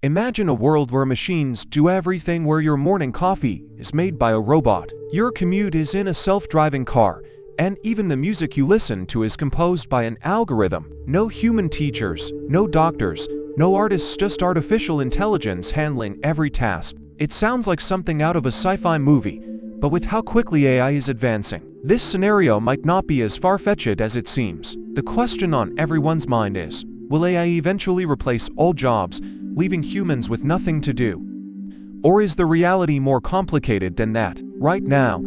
Imagine a world where machines do everything, where your morning coffee is made by a robot, your commute is in a self-driving car, and even the music you listen to is composed by an algorithm. No human teachers, no doctors, no artists, just artificial intelligence handling every task. It sounds like something out of a sci-fi movie, but with how quickly AI is advancing, this scenario might not be as far-fetched as it seems. The question on everyone's mind is, will AI eventually replace all jobs, leaving humans with nothing to do? Or is the reality more complicated than that? Right now,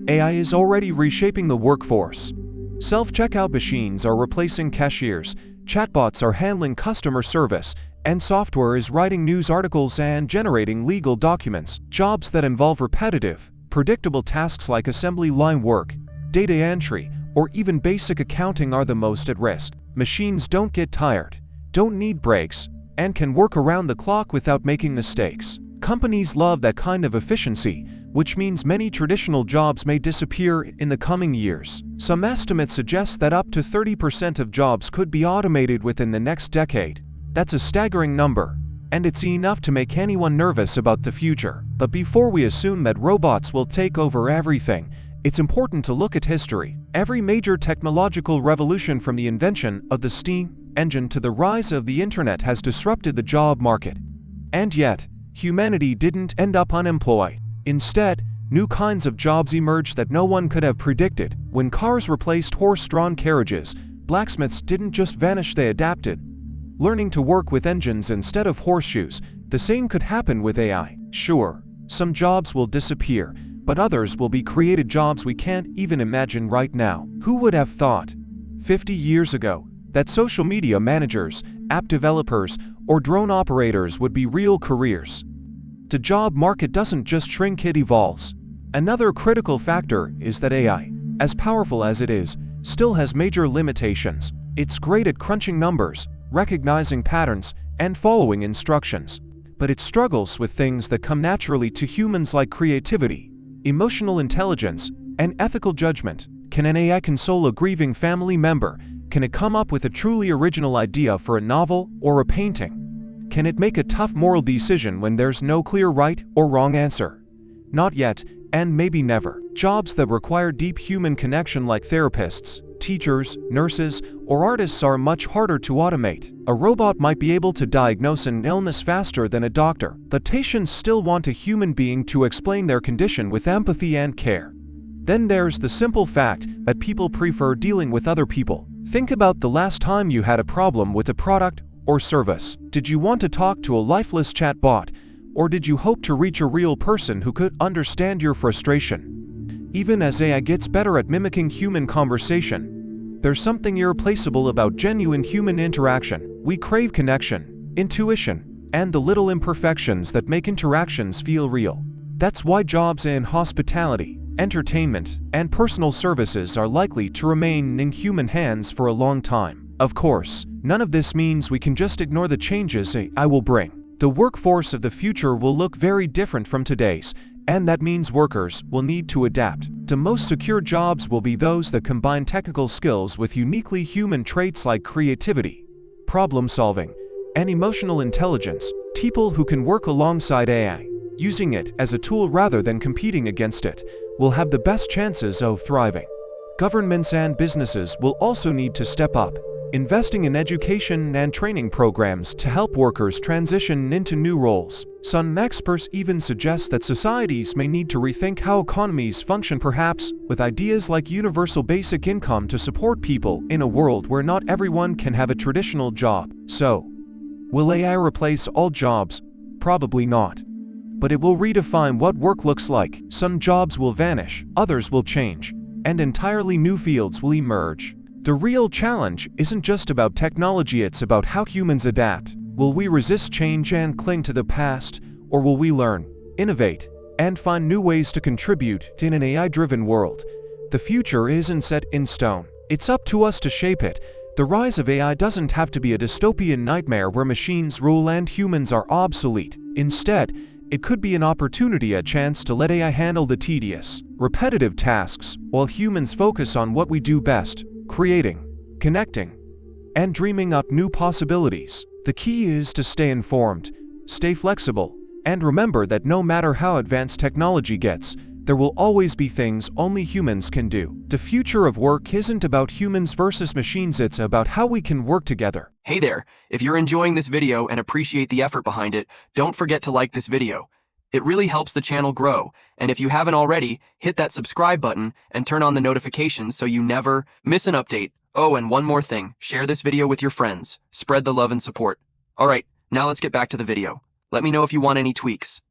AI is already reshaping the workforce. Self-checkout machines are replacing cashiers, chatbots are handling customer service, and software is writing news articles and generating legal documents. Jobs that involve repetitive, predictable tasks like assembly line work, data entry, or even basic accounting are the most at risk. Machines don't get tired, don't need breaks, and can work around the clock without making mistakes. Companies love that kind of efficiency, which means many traditional jobs may disappear in the coming years. Some estimates suggest that up to 30% of jobs could be automated within the next decade. That's a staggering number, and it's enough to make anyone nervous about the future. But before we assume that robots will take over everything, it's important to look at history. Every major technological revolution, from the invention of the steam engine to the rise of the internet, has disrupted the job market. And yet, humanity didn't end up unemployed. Instead, new kinds of jobs emerged that no one could have predicted. When cars replaced horse-drawn carriages, blacksmiths didn't just vanish, they adapted, learning to work with engines instead of horseshoes. The same could happen with AI. Sure, some jobs will disappear, but others will be created, jobs we can't even imagine right now. Who would have thought, 50 years ago, that social media managers, app developers, or drone operators would be real careers? The job market doesn't just shrink, it evolves. Another critical factor is that AI, as powerful as it is, still has major limitations. It's great at crunching numbers, recognizing patterns, and following instructions, but it struggles with things that come naturally to humans like creativity, emotional intelligence, and ethical judgment. Can an AI console a grieving family member? Can it come up with a truly original idea for a novel or a painting? Can it make a tough moral decision when there's no clear right or wrong answer? Not yet, and maybe never. Jobs that require deep human connection, like therapists, teachers, nurses, or artists, are much harder to automate. A robot might be able to diagnose an illness faster than a doctor, but patients still want a human being to explain their condition with empathy and care. Then there's the simple fact that people prefer dealing with other people. Think about the last time you had a problem with a product or service. Did you want to talk to a lifeless chatbot, or did you hope to reach a real person who could understand your frustration? Even as AI gets better at mimicking human conversation, there's something irreplaceable about genuine human interaction. We crave connection, intuition, and the little imperfections that make interactions feel real. That's why jobs in hospitality, entertainment, and personal services are likely to remain in human hands for a long time. Of course, none of this means we can just ignore the changes AI will bring. The workforce of the future will look very different from today's, and that means workers will need to adapt. The most secure jobs will be those that combine technical skills with uniquely human traits like creativity, problem solving, and emotional intelligence. People who can work alongside AI, using it as a tool rather than competing against it, will have the best chances of thriving. Governments and businesses will also need to step up, investing in education and training programs to help workers transition into new roles. Some experts even suggest that societies may need to rethink how economies function, perhaps with ideas like universal basic income to support people in a world where not everyone can have a traditional job. So, will AI replace all jobs? Probably not. But it will redefine what work looks like. Some jobs will vanish, others will change, and entirely new fields will emerge. The real challenge isn't just about technology, it's about how humans adapt. Will we resist change and cling to the past, or will we learn, innovate, and find new ways to contribute in an AI-driven world? The future isn't set in stone. It's up to us to shape it. The rise of AI doesn't have to be a dystopian nightmare where machines rule and humans are obsolete. Instead, it could be an opportunity, a chance to let AI handle the tedious, repetitive tasks, while humans focus on what we do best: creating, connecting, and dreaming up new possibilities. The key is to stay informed, stay flexible, and remember that no matter how advanced technology gets, there will always be things only humans can do. The future of work isn't about humans versus machines, it's about how we can work together. Hey there, if you're enjoying this video and appreciate the effort behind it, don't forget to like this video. It really helps the channel grow, and if you haven't already, hit that subscribe button and turn on the notifications so you never miss an update. Oh, and one more thing, share this video with your friends. Spread the love and support. Alright, now let's get back to the video. Let me know if you want any tweaks.